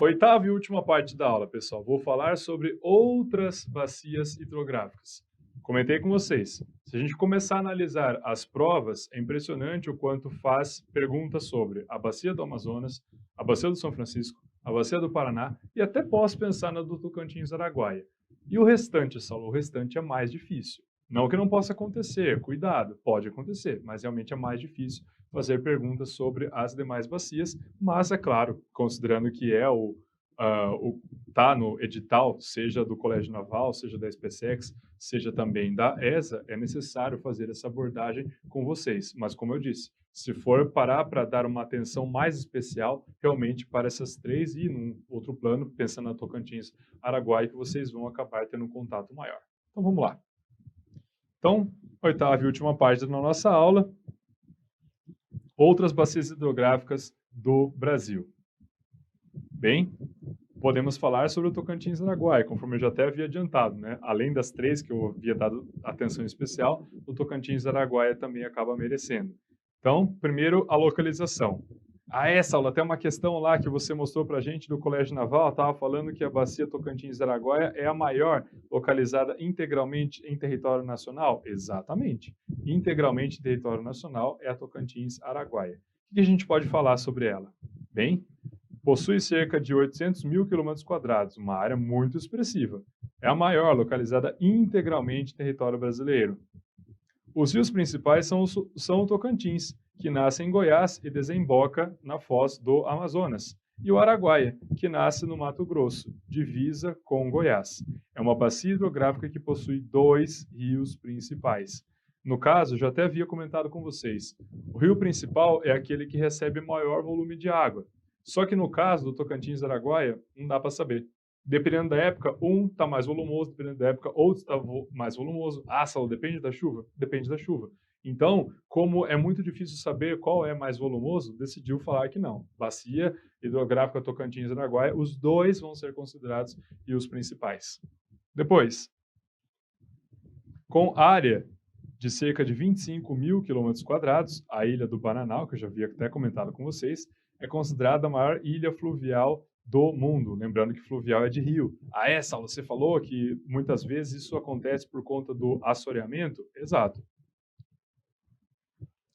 Oitava e última parte da aula, pessoal. Vou falar sobre outras bacias hidrográficas. Comentei com vocês. Se a gente começar a analisar as provas, é impressionante o quanto faz perguntas sobre a bacia do Amazonas, a bacia do São Francisco, a bacia do Paraná e até posso pensar na do Tocantins-Araguaia. E o restante, Saulo, o restante é mais difícil. Não que não possa acontecer, cuidado, pode acontecer, mas realmente é mais difícil fazer perguntas sobre as demais bacias, mas é claro, considerando que é tá no edital, seja do Colégio Naval, seja da SpaceX, seja também da ESA, é necessário fazer essa abordagem com vocês. Mas como eu disse, se for parar para dar uma atenção mais especial, realmente para essas três e num outro plano, pensando na Tocantins, Araguaia, que vocês vão acabar tendo um contato maior. Então vamos lá. Então, oitava e última parte da nossa aula, outras bacias hidrográficas do Brasil. Bem, podemos falar sobre o Tocantins-Araguaia, conforme eu já até havia adiantado, né? Além das três que eu havia dado atenção especial, o Tocantins-Araguaia também acaba merecendo. Então, primeiro, a localização. Essa aula, tem uma questão lá que você mostrou para a gente do Colégio Naval, estava falando que a bacia Tocantins-Araguaia é a maior localizada integralmente em território nacional? Exatamente. Integralmente em território nacional é a Tocantins-Araguaia. O que a gente pode falar sobre ela? Bem, possui cerca de 800 mil quilômetros quadrados, uma área muito expressiva. É a maior localizada integralmente em território brasileiro. Os rios principais são o Tocantins, que nasce em Goiás e desemboca na foz do Amazonas, e o Araguaia, que nasce no Mato Grosso, divisa com Goiás. É uma bacia hidrográfica que possui dois rios principais. No caso, já até havia comentado com vocês, o rio principal é aquele que recebe maior volume de água. Só que no caso do Tocantins-Araguaia, não dá para saber. Dependendo da época, um está mais volumoso, dependendo da época, outro está mais volumoso. Saulo, depende da chuva? Depende da chuva. Então, como é muito difícil saber qual é mais volumoso, decidiu falar que não. Bacia hidrográfica Tocantins-Araguaia, os dois vão ser considerados rios principais. Depois, com área de cerca de 25 mil quilômetros quadrados, a Ilha do Bananal, que eu já havia até comentado com vocês, é considerada a maior ilha fluvial do mundo. Lembrando que fluvial é de rio. Saulo, você falou que muitas vezes isso acontece por conta do assoreamento? Exato.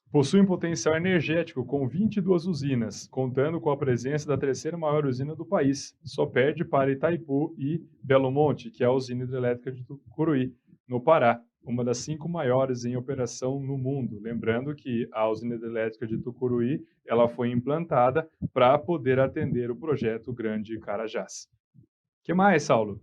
Possui um potencial energético com 22 usinas, contando com a presença da terceira maior usina do país. Só perde para Itaipu e Belo Monte, que é a usina hidrelétrica de Tucuruí, no Pará, uma das 5 maiores em operação no mundo. Lembrando que a usina hidrelétrica de Tucuruí ela foi implantada para poder atender o projeto Grande Carajás. O que mais, Saulo?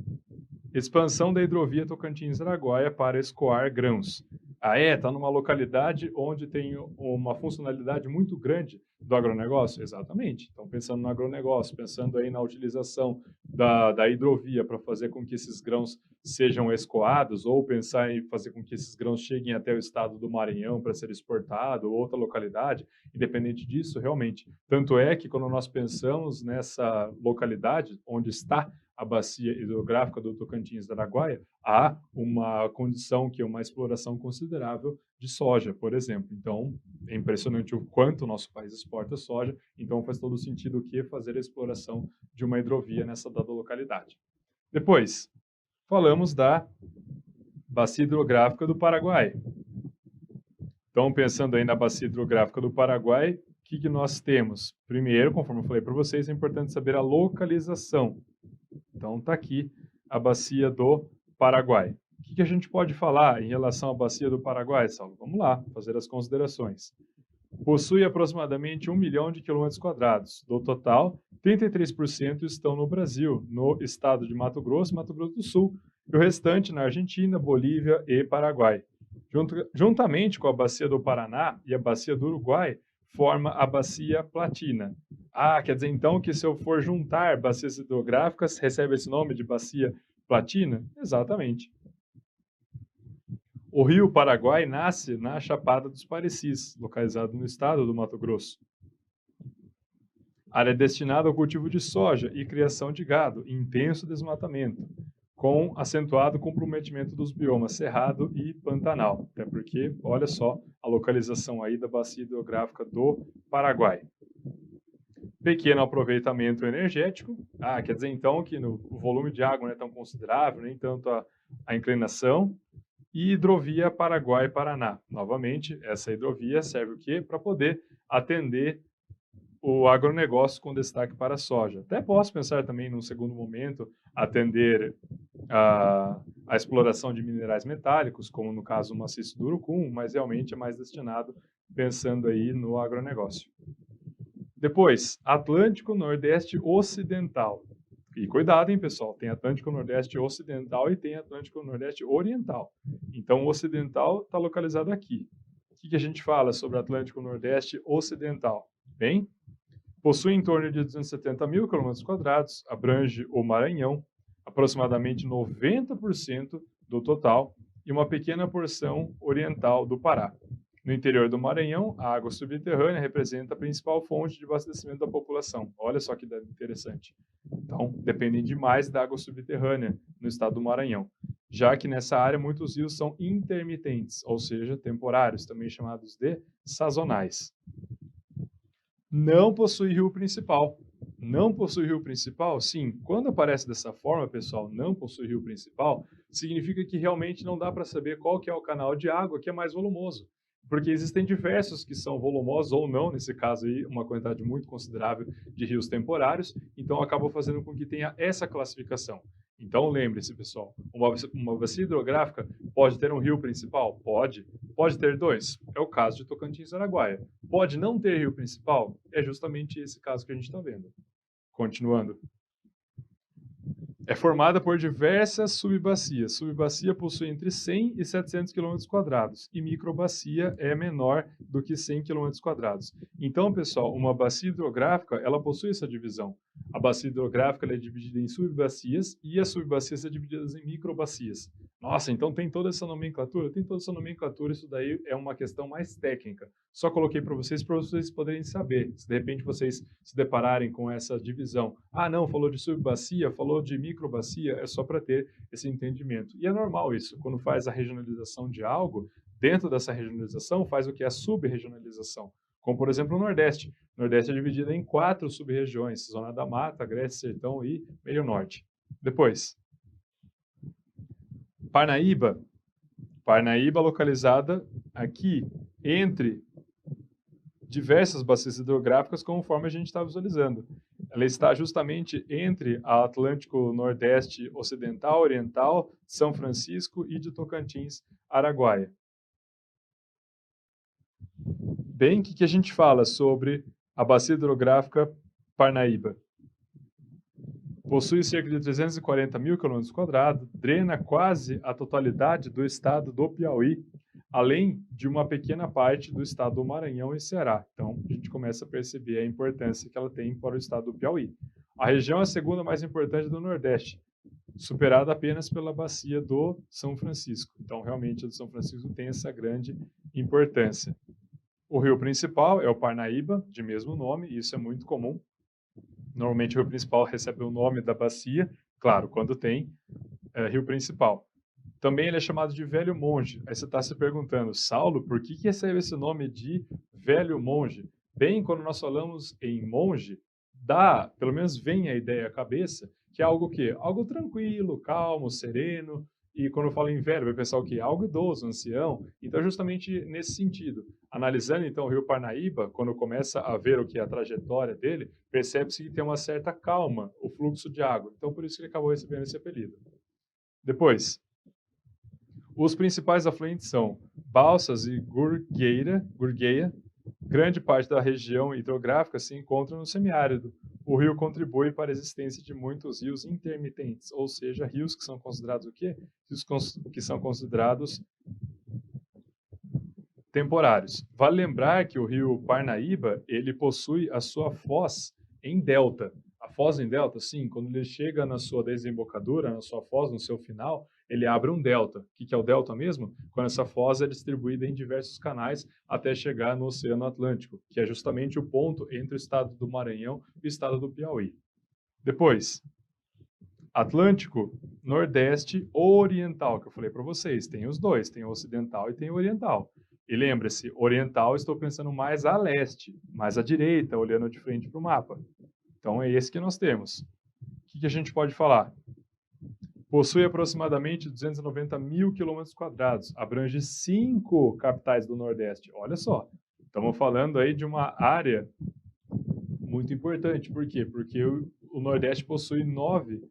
Expansão da hidrovia Tocantins-Araguaia para escoar grãos. Está numa localidade onde tem uma funcionalidade muito grande do agronegócio? Exatamente. Então, pensando no agronegócio, pensando aí na utilização da hidrovia para fazer com que esses grãos sejam escoados, ou pensar em fazer com que esses grãos cheguem até o estado do Maranhão para ser exportado, ou outra localidade, independente disso, realmente. Tanto é que quando nós pensamos nessa localidade onde está a bacia hidrográfica do Tocantins-Araguaia, há uma condição que é uma exploração considerável de soja, por exemplo. Então, é impressionante o quanto o nosso país exporta soja, então faz todo sentido o que fazer a exploração de uma hidrovia nessa dada localidade. Depois, falamos da bacia hidrográfica do Paraguai. Então, pensando aí na bacia hidrográfica do Paraguai, o que nós temos? Primeiro, conforme eu falei para vocês, é importante saber a localização. Então, está aqui a bacia do Paraguai. O que a gente pode falar em relação à bacia do Paraguai, Saulo? Vamos lá, fazer as considerações. Possui aproximadamente 1 milhão de quilômetros quadrados. Do total, 33% estão no Brasil, no estado de Mato Grosso do Sul, e o restante na Argentina, Bolívia e Paraguai. Juntamente com a bacia do Paraná e a bacia do Uruguai, forma a bacia Platina. Quer dizer então que se eu for juntar bacias hidrográficas, recebe esse nome de bacia Platina? Exatamente. O rio Paraguai nasce na Chapada dos Parecis, localizado no estado do Mato Grosso. Área destinada ao cultivo de soja e criação de gado, intenso desmatamento, com acentuado comprometimento dos biomas Cerrado e Pantanal. Até porque, olha só, a localização aí da bacia hidrográfica do Paraguai. pequeno aproveitamento energético. Quer dizer então que o volume de água não é tão considerável, nem tanto a inclinação. E hidrovia Paraguai-Paraná. Novamente, essa hidrovia serve o quê? Para poder atender o agronegócio com destaque para a soja. Até posso pensar também, num segundo momento, atender a exploração de minerais metálicos, como no caso o maciço do Urucum, mas realmente é mais destinado pensando aí no agronegócio. Depois, Atlântico Nordeste Ocidental. E cuidado, hein, pessoal, tem Atlântico Nordeste Ocidental e tem Atlântico Nordeste Oriental. Então, o Ocidental está localizado aqui. O que a gente fala sobre Atlântico Nordeste Ocidental? Bem, possui em torno de 270 mil km², abrange o Maranhão, aproximadamente 90% do total, e uma pequena porção oriental do Pará. No interior do Maranhão, a água subterrânea representa a principal fonte de abastecimento da população. Olha só que interessante. Então, dependem demais da água subterrânea no estado do Maranhão, já que nessa área muitos rios são intermitentes, ou seja, temporários, também chamados de sazonais. Não possui rio principal. Não possui rio principal? Sim. Quando aparece dessa forma, pessoal, não possui rio principal, significa que realmente não dá para saber qual que é o canal de água que é mais volumoso. Porque existem diversos que são volumosos ou não, nesse caso aí, uma quantidade muito considerável de rios temporários, então acaba fazendo com que tenha essa classificação. Então lembre-se, pessoal, uma bacia hidrográfica pode ter um rio principal? Pode. Pode ter dois? É o caso de Tocantins e Araguaia. Pode não ter rio principal? É justamente esse caso que a gente está vendo. Continuando. É formada por diversas subbacias. Subbacia possui entre 100 e 700 km², e microbacia é menor do que 100 km². Então, pessoal, uma bacia hidrográfica, ela possui essa divisão. A bacia hidrográfica ela é dividida em subbacias e as subbacias são divididas em microbacias. Nossa, então tem toda essa nomenclatura? Tem toda essa nomenclatura, isso daí é uma questão mais técnica. Só coloquei para vocês poderem saber, se de repente vocês se depararem com essa divisão. Não, falou de subbacia, falou de microbacia, é só para ter esse entendimento. E é normal isso, quando faz a regionalização de algo, dentro dessa regionalização faz o que é a sub-regionalização. Como, por exemplo, o Nordeste. O Nordeste é dividido em 4 sub-regiões, Zona da Mata, Agreste, Sertão e Meio Norte. Depois, Parnaíba. Parnaíba localizada aqui entre diversas bacias hidrográficas, conforme a gente está visualizando. Ela está justamente entre a Atlântico Nordeste Ocidental, Oriental, São Francisco e de Tocantins, Araguaia. Bem, o que a gente fala sobre a bacia hidrográfica Parnaíba? Possui cerca de 340 mil km², drena quase a totalidade do estado do Piauí, além de uma pequena parte do estado do Maranhão e Ceará. Então, a gente começa a perceber a importância que ela tem para o estado do Piauí. A região é a segunda mais importante do Nordeste, superada apenas pela bacia do São Francisco. Então, realmente, a do São Francisco tem essa grande importância. O rio principal é o Parnaíba, de mesmo nome, e isso é muito comum. Normalmente o rio principal recebe o nome da bacia, claro, quando tem rio principal. Também ele é chamado de Velho Monge. Aí você está se perguntando, Saulo, por que recebe esse nome de Velho Monge? Bem, quando nós falamos em monge, pelo menos vem a ideia à cabeça, que é algo que? Algo tranquilo, calmo, sereno. E quando eu falo em velho, vai pensar o quê? Algo idoso, ancião. Então, justamente nesse sentido. Analisando, então, o rio Parnaíba, quando começa a ver o que é a trajetória dele, percebe-se que tem uma certa calma, o fluxo de água. Então, por isso que ele acabou recebendo esse apelido. Depois, os principais afluentes são Balsas e Gurgueia. Grande parte da região hidrográfica se encontra no semiárido. O rio contribui para a existência de muitos rios intermitentes, ou seja, rios que são considerados o quê? Rios que são considerados temporários. Vale lembrar que o rio Parnaíba, ele possui a sua foz em delta. A foz em delta, sim, quando ele chega na sua desembocadura, na sua foz, no seu final, ele abre um delta. O que é o delta mesmo? Quando essa foz é distribuída em diversos canais até chegar no Oceano Atlântico, que é justamente o ponto entre o estado do Maranhão e o estado do Piauí. Depois, Atlântico Nordeste Oriental, que eu falei para vocês, tem os dois, tem o ocidental e tem o oriental. E lembre-se, oriental estou pensando mais a leste, mais à direita, olhando de frente para o mapa. Então é esse que nós temos. O que a gente pode falar? Possui aproximadamente 290 mil quilômetros quadrados, abrange 5 capitais do Nordeste. Olha só, estamos falando aí de uma área muito importante. Por quê? Porque o Nordeste possui 9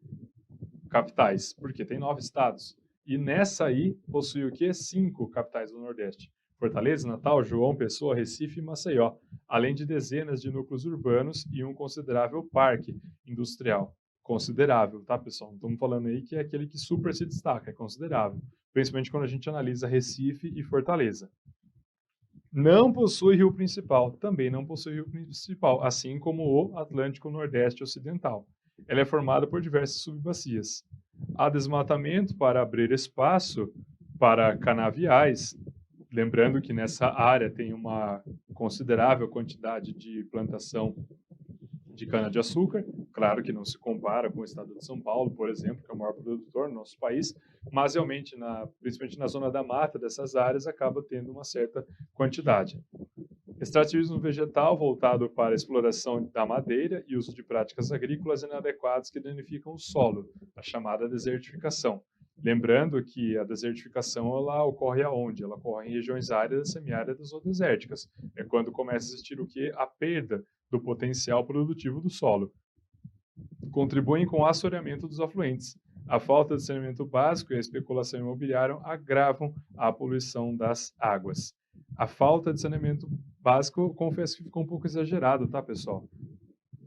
capitais, porque tem 9 estados. E nessa aí possui o quê? 5 capitais do Nordeste. Fortaleza, Natal, João Pessoa, Recife e Maceió, além de dezenas de núcleos urbanos e um considerável parque industrial. Considerável, tá, pessoal? Não estamos falando aí que é aquele que super se destaca, é considerável. Principalmente quando a gente analisa Recife e Fortaleza. Não possui rio principal, também não possui rio principal, assim como o Atlântico Nordeste Ocidental. Ela é formada por diversas subbacias. Há desmatamento para abrir espaço para canaviais, lembrando que nessa área tem uma considerável quantidade de plantação de cana-de-açúcar, claro que não se compara com o estado de São Paulo, por exemplo, que é o maior produtor no nosso país, mas realmente, principalmente na zona da mata dessas áreas, acaba tendo uma certa quantidade. Extrativismo vegetal voltado para a exploração da madeira e uso de práticas agrícolas inadequadas que danificam o solo, a chamada desertificação. Lembrando que a desertificação ela ocorre aonde? Ela ocorre em regiões áridas, semiáridas ou desérticas. É quando começa a existir o quê? A perda do potencial produtivo do solo. Contribuem com o assoreamento dos afluentes. A falta de saneamento básico e a especulação imobiliária agravam a poluição das águas. A falta de saneamento básico, confesso que ficou um pouco exagerado, tá, pessoal?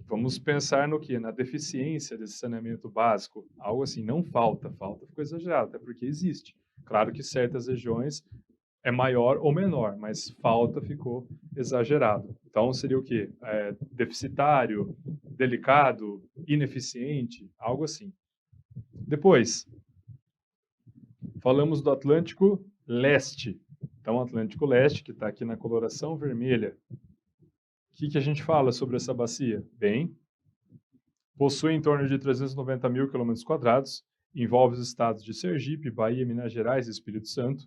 Vamos pensar no quê? Na deficiência desse saneamento básico. Algo assim, não falta ficou exagerado, até porque existe. Claro que certas regiões é maior ou menor, mas falta ficou exagerado. Então seria o quê? Deficitário, delicado, ineficiente, algo assim. Depois, falamos do Atlântico Leste. Então, Atlântico Leste, que está aqui na coloração vermelha. O que a gente fala sobre essa bacia? Bem, possui em torno de 390 mil quilômetros quadrados, envolve os estados de Sergipe, Bahia, Minas Gerais e Espírito Santo.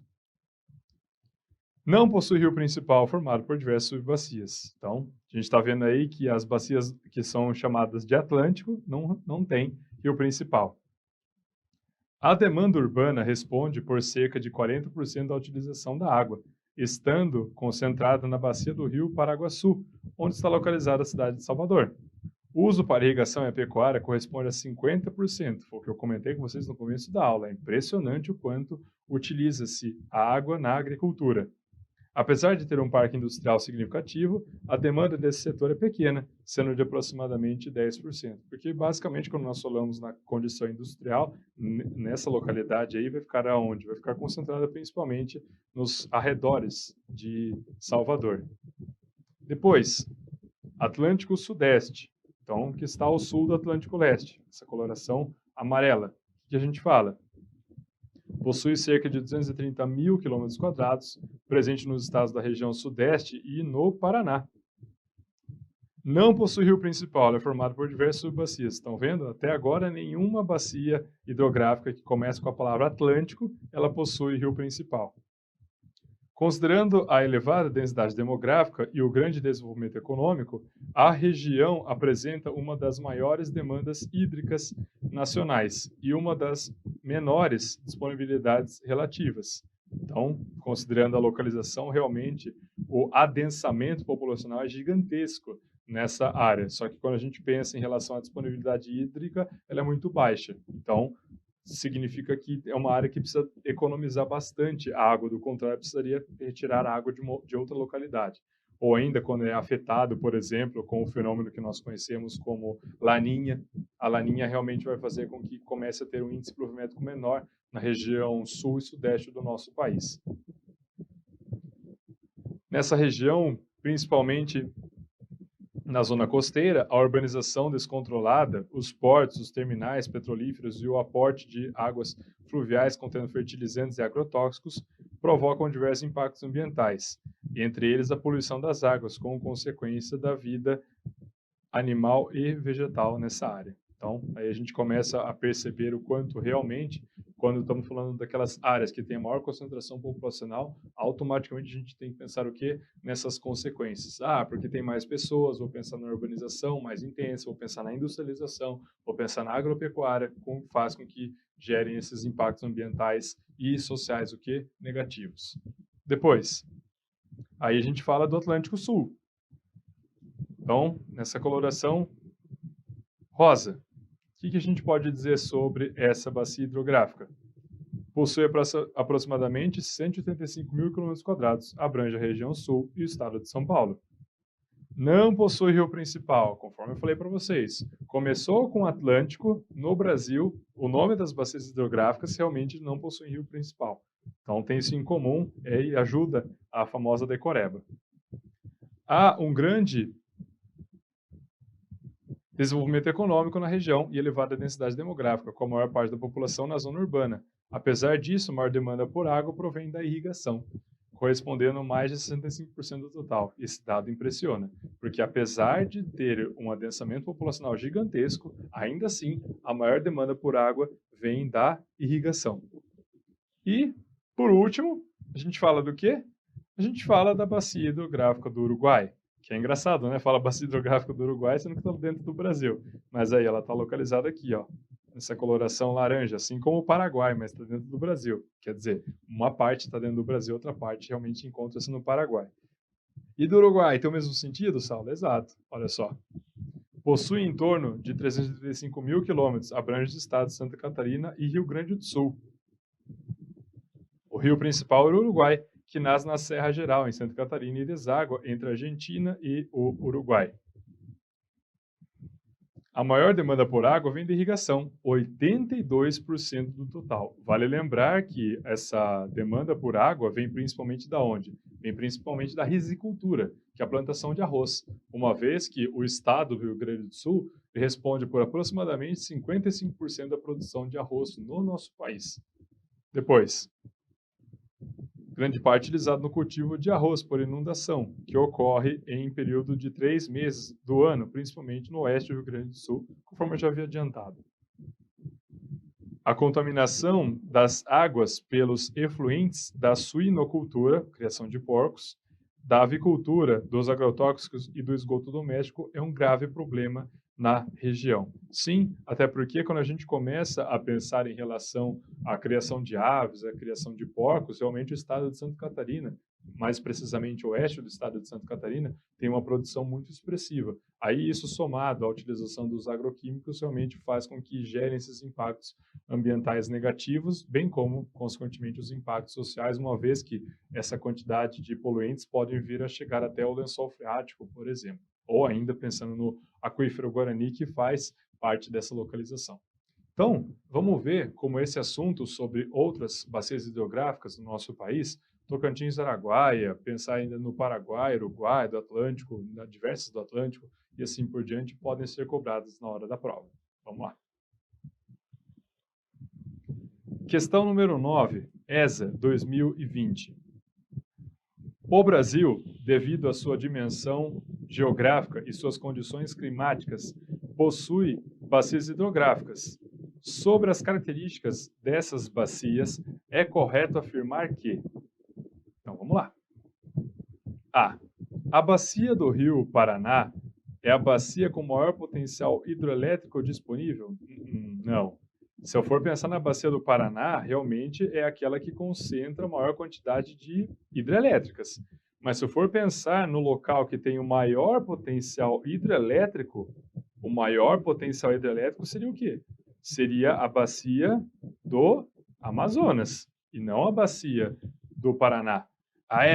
Não possui rio principal formado por diversas subbacias. Então, a gente está vendo aí que as bacias que são chamadas de Atlântico não tem rio principal. A demanda urbana responde por cerca de 40% da utilização da água, estando concentrada na bacia do rio Paraguaçu, onde está localizada a cidade de Salvador. O uso para irrigação e a pecuária corresponde a 50%, foi o que eu comentei com vocês no começo da aula. É impressionante o quanto utiliza-se a água na agricultura. Apesar de ter um parque industrial significativo, a demanda desse setor é pequena, sendo de aproximadamente 10%. Porque, basicamente, quando nós falamos na condição industrial, nessa localidade aí vai ficar aonde? Vai ficar concentrada principalmente nos arredores de Salvador. Depois, Atlântico Sudeste, então, que está ao sul do Atlântico Leste, essa coloração amarela. O que a gente fala? Possui cerca de 230 mil quilômetros quadrados, presente nos estados da região Sudeste e no Paraná. Não possui rio principal, é formado por diversas subbacias. Estão vendo? Até agora, nenhuma bacia hidrográfica que começa com a palavra Atlântico, ela possui rio principal. Considerando a elevada densidade demográfica e o grande desenvolvimento econômico, a região apresenta uma das maiores demandas hídricas nacionais e uma das menores disponibilidades relativas. Então, considerando a localização, realmente o adensamento populacional é gigantesco nessa área. Só que quando a gente pensa em relação à disponibilidade hídrica, ela é muito baixa. Então, significa que é uma área que precisa economizar bastante a água, do contrário, precisaria retirar a água de outra localidade. Ou ainda, quando é afetado, por exemplo, com o fenômeno que nós conhecemos como laninha, a laninha realmente vai fazer com que comece a ter um índice pluvimétrico menor na região sul e sudeste do nosso país. Nessa região, principalmente na zona costeira, a urbanização descontrolada, os portos, os terminais petrolíferos e o aporte de águas fluviais contendo fertilizantes e agrotóxicos provocam diversos impactos ambientais, entre eles a poluição das águas, como consequência da vida animal e vegetal nessa área. Então, aí a gente começa a perceber o quanto realmente, quando estamos falando daquelas áreas que têm a maior concentração populacional, automaticamente a gente tem que pensar o quê? Nessas consequências. Ah, porque tem mais pessoas, vou pensar na urbanização mais intensa, vou pensar na industrialização, vou pensar na agropecuária, faz com que gerem esses impactos ambientais e sociais, o quê? Negativos. Depois, aí a gente fala do Atlântico Sul. Então, nessa coloração rosa, o que a gente pode dizer sobre essa bacia hidrográfica? Possui aproximadamente 185 mil km², abrange a região sul e o estado de São Paulo. Não possui rio principal, conforme eu falei para vocês. Começou com o Atlântico, no Brasil, o nome das bacias hidrográficas realmente não possui rio principal. Então tem isso em comum e ajuda a famosa decoreba. Há um grande desenvolvimento econômico na região e elevada densidade demográfica, com a maior parte da população na zona urbana. Apesar disso, a maior demanda por água provém da irrigação, correspondendo a mais de 65% do total. Esse dado impressiona, porque apesar de ter um adensamento populacional gigantesco, ainda assim, a maior demanda por água vem da irrigação. E, por último, a gente fala do quê? A gente fala da bacia hidrográfica do Uruguai, que é engraçado, né? Fala bacia hidrográfica do Uruguai, sendo que está dentro do Brasil. Mas aí ela está localizada aqui, ó, nessa coloração laranja, assim como o Paraguai, mas está dentro do Brasil. Quer dizer, uma parte está dentro do Brasil, outra parte realmente encontra-se no Paraguai. E do Uruguai, tem o mesmo sentido, Saulo? Exato. Olha só. Possui em torno de 335 mil quilômetros, abrange os estados de Santa Catarina e Rio Grande do Sul. O rio principal é o Uruguai, que nasce na Serra Geral, em Santa Catarina, e deságua entre a Argentina e o Uruguai. A maior demanda por água vem da irrigação, 82% do total. Vale lembrar que essa demanda por água vem principalmente da onde? Vem principalmente da risicultura, que é a plantação de arroz, uma vez que o estado do Rio Grande do Sul responde por aproximadamente 55% da produção de arroz no nosso país. Depois, grande parte utilizado no cultivo de arroz por inundação, que ocorre em período de 3 meses do ano, principalmente no oeste do Rio Grande do Sul, conforme eu já havia adiantado. A contaminação das águas pelos efluentes da suinocultura, criação de porcos, da avicultura, dos agrotóxicos e do esgoto doméstico é um grave problema na região. Sim, até porque quando a gente começa a pensar em relação à criação de aves, à criação de porcos, realmente o estado de Santa Catarina, mais precisamente o oeste do estado de Santa Catarina, tem uma produção muito expressiva. Aí isso somado à utilização dos agroquímicos realmente faz com que gerem esses impactos ambientais negativos, bem como, consequentemente, os impactos sociais, uma vez que essa quantidade de poluentes podem vir a chegar até o lençol freático, por exemplo, ou ainda pensando no aquífero Guarani, que faz parte dessa localização. Então, vamos ver como esse assunto sobre outras bacias hidrográficas no nosso país, Tocantins, Araguaia, pensar ainda no Paraguai, Uruguai, do Atlântico, diversas do Atlântico e assim por diante, podem ser cobradas na hora da prova. Vamos lá. Questão número 9, ESA 2020. O Brasil, devido à sua dimensão geográfica e suas condições climáticas, possui bacias hidrográficas. Sobre as características dessas bacias, é correto afirmar que... Então, vamos lá. A. A bacia do Rio Paraná é a bacia com maior potencial hidroelétrico disponível? Não. Se eu for pensar na bacia do Paraná, realmente é aquela que concentra a maior quantidade de hidrelétricas. Mas se eu for pensar no local que tem o maior potencial hidrelétrico, o maior potencial hidrelétrico seria o quê? Seria a bacia do Amazonas, e não a bacia do Paraná.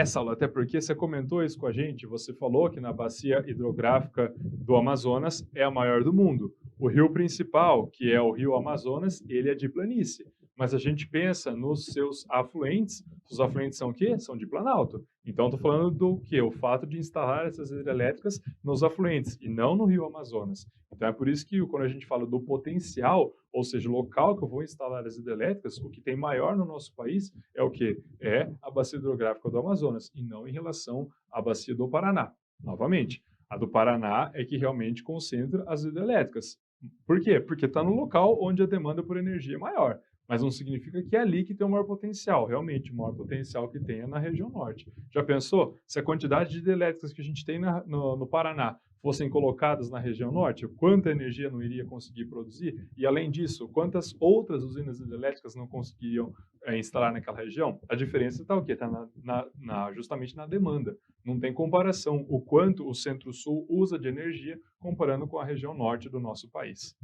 Saulo, até porque você comentou isso com a gente, você falou que na bacia hidrográfica do Amazonas é a maior do mundo. O rio principal, que é o rio Amazonas, ele é de planície. Mas a gente pensa nos seus afluentes, os afluentes são o quê? São de planalto. Então, estou falando do quê? O fato de instalar essas hidrelétricas nos afluentes e não no rio Amazonas. Então, é por isso que quando a gente fala do potencial, ou seja, o local que eu vou instalar as hidrelétricas, o que tem maior no nosso país é o quê? É a bacia hidrográfica do Amazonas e não em relação à bacia do Paraná. Novamente, a do Paraná é que realmente concentra as hidrelétricas. Por quê? Porque está no local onde a demanda por energia é maior. Mas não significa que é ali que tem o maior potencial. Realmente, o maior potencial que tem é na região norte. Já pensou? Se a quantidade de hidrelétricas que a gente tem no Paraná fossem colocadas na região norte, quanta energia não iria conseguir produzir? E, além disso, quantas outras usinas hidrelétricas não conseguiriam instalar naquela região? A diferença está o quê? Está justamente na demanda. Não tem comparação o quanto o Centro-Sul usa de energia comparando com a região norte do nosso país.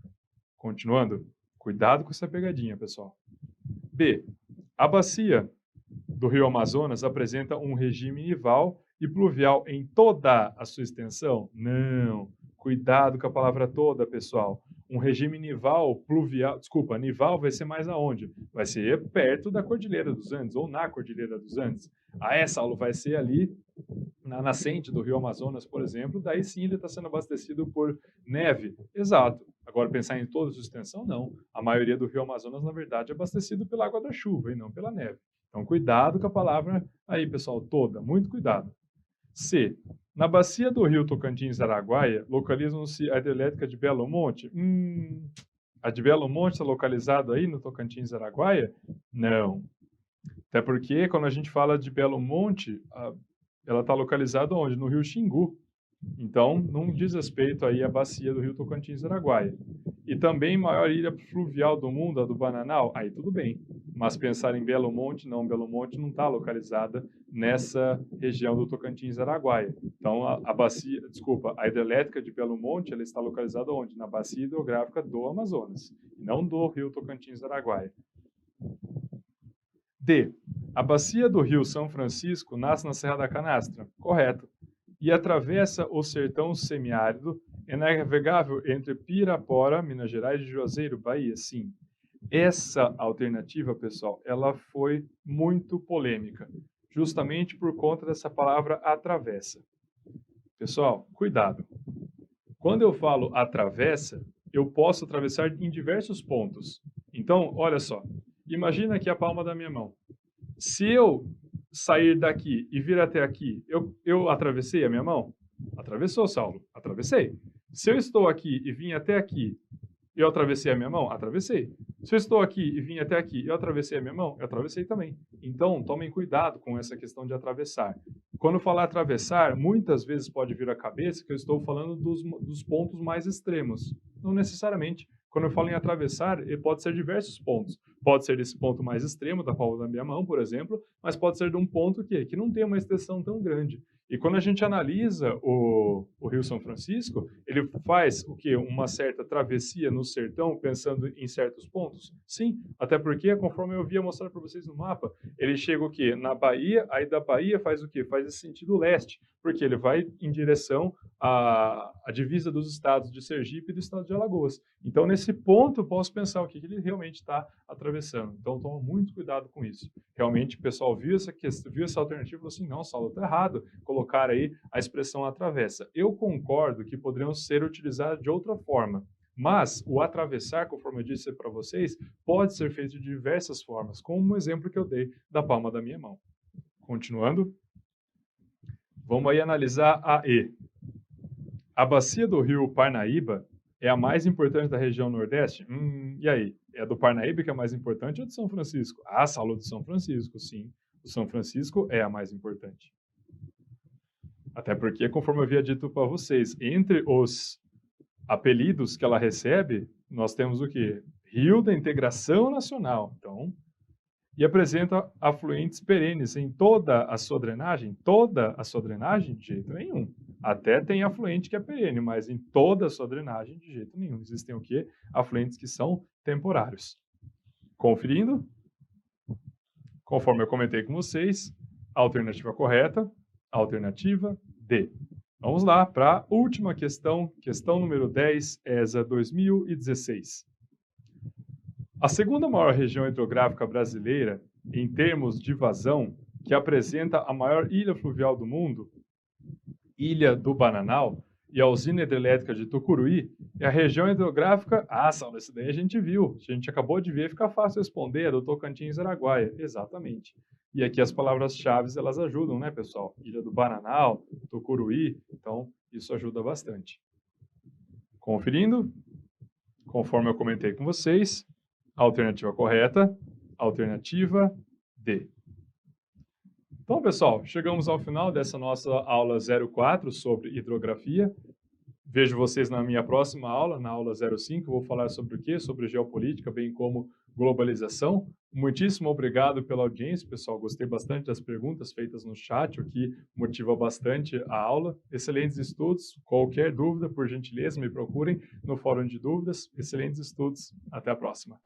Continuando, cuidado com essa pegadinha, pessoal. B. A bacia do Rio Amazonas apresenta um regime nival e pluvial em toda a sua extensão? Não. Cuidado com a palavra toda, pessoal. Um regime nival, nival vai ser mais aonde? Vai ser perto da Cordilheira dos Andes ou na Cordilheira dos Andes. Saulo, vai ser ali na nascente do Rio Amazonas, por exemplo, daí sim ele está sendo abastecido por neve. Exato. Agora, pensar em toda a sua extensão, não. A maioria do Rio Amazonas, na verdade, é abastecido pela água da chuva e não pela neve. Então, cuidado com a palavra aí, pessoal, toda. Muito cuidado. C. Na bacia do rio Tocantins-Araguaia, localizam-se a hidrelétrica de Belo Monte. A de Belo Monte está localizada aí no Tocantins-Araguaia? Não. Até porque, quando a gente fala de Belo Monte, ela está localizada onde? No rio Xingu. Então, não diz respeito aí à bacia do rio Tocantins-Araguaia. E também maior ilha fluvial do mundo, a do Bananal, aí tudo bem. Mas pensar em Belo Monte, não, Belo Monte não está localizada nessa região do Tocantins-Araguaia. Então, a hidrelétrica de Belo Monte, ela está localizada onde? Na bacia hidrográfica do Amazonas, não do rio Tocantins-Araguaia. D. A bacia do rio São Francisco nasce na Serra da Canastra? Correto. E atravessa o sertão semiárido, é navegável entre Pirapora, Minas Gerais, e Juazeiro, Bahia? Sim. Essa alternativa, pessoal, ela foi muito polêmica, justamente por conta dessa palavra atravessa. Pessoal, cuidado. Quando eu falo atravessa, eu posso atravessar em diversos pontos. Então, olha só, imagina aqui a palma da minha mão. Se eu sair daqui e vir até aqui, eu atravessei a minha mão? Atravessou, Saulo. Atravessei. Se eu estou aqui e vim até aqui, eu atravessei a minha mão? Atravessei. Se eu estou aqui e vim até aqui, eu atravessei a minha mão? Eu atravessei também. Então, tomem cuidado com essa questão de atravessar. Quando falar atravessar, muitas vezes pode vir à cabeça que eu estou falando dos pontos mais extremos. Não necessariamente. Quando eu falo em atravessar, pode ser diversos pontos. Pode ser esse ponto mais extremo da palma da minha mão, por exemplo, mas pode ser de um ponto que não tem uma extensão tão grande. E quando a gente analisa o Rio São Francisco, ele faz o quê? Uma certa travessia no sertão, pensando em certos pontos? Sim, até porque, conforme eu havia mostrado para vocês no mapa, ele chega o quê? Na Bahia, aí da Bahia faz o quê? Faz esse sentido leste, porque ele vai em direção à divisa dos estados de Sergipe e do estado de Alagoas. Então, nesse ponto, eu posso pensar o que ele realmente está atravessando. Então, toma muito cuidado com isso. Realmente, o pessoal viu essa alternativa e falou assim, não, Saulo, está errado colocar aí a expressão atravessa. Eu concordo que poderiam ser utilizadas de outra forma, mas o atravessar, conforme eu disse para vocês, pode ser feito de diversas formas, como o exemplo que eu dei da palma da minha mão. Continuando, vamos aí analisar a E. A bacia do rio Parnaíba é a mais importante da região Nordeste? E aí? É a do Parnaíba que é a mais importante ou do São Francisco? Saulo, do São Francisco, sim. O São Francisco é a mais importante. Até porque, conforme eu havia dito para vocês, entre os apelidos que ela recebe, nós temos o quê? Rio da Integração Nacional. Então, e apresenta afluentes perenes em toda a sua drenagem? Toda a sua drenagem? De jeito nenhum. Até tem afluente que é perene, mas em toda a sua drenagem, de jeito nenhum. Existem o quê? Afluentes que são temporários. Conferindo, conforme eu comentei com vocês, a alternativa correta, alternativa D. Vamos lá para a última questão, questão número 10, ESA 2016. A segunda maior região hidrográfica brasileira, em termos de vazão, que apresenta a maior ilha fluvial do mundo, Ilha do Bananal, e a usina hidrelétrica de Tucuruí, é a região hidrográfica... Saulo, isso daí a gente viu. A gente acabou de ver, fica fácil responder, é do Tocantins-Araguaia. Exatamente. E aqui as palavras-chave, elas ajudam, né, pessoal? Ilha do Bananal, Tucuruí, então isso ajuda bastante. Conferindo. Conforme eu comentei com vocês, alternativa correta, alternativa D. Então, pessoal, chegamos ao final dessa nossa aula 04 sobre hidrografia. Vejo vocês na minha próxima aula, na aula 05. Vou falar sobre o quê? Sobre geopolítica, bem como globalização. Muitíssimo obrigado pela audiência, pessoal. Gostei bastante das perguntas feitas no chat, o que motiva bastante a aula. Excelentes estudos. Qualquer dúvida, por gentileza, me procurem no fórum de dúvidas. Excelentes estudos. Até a próxima.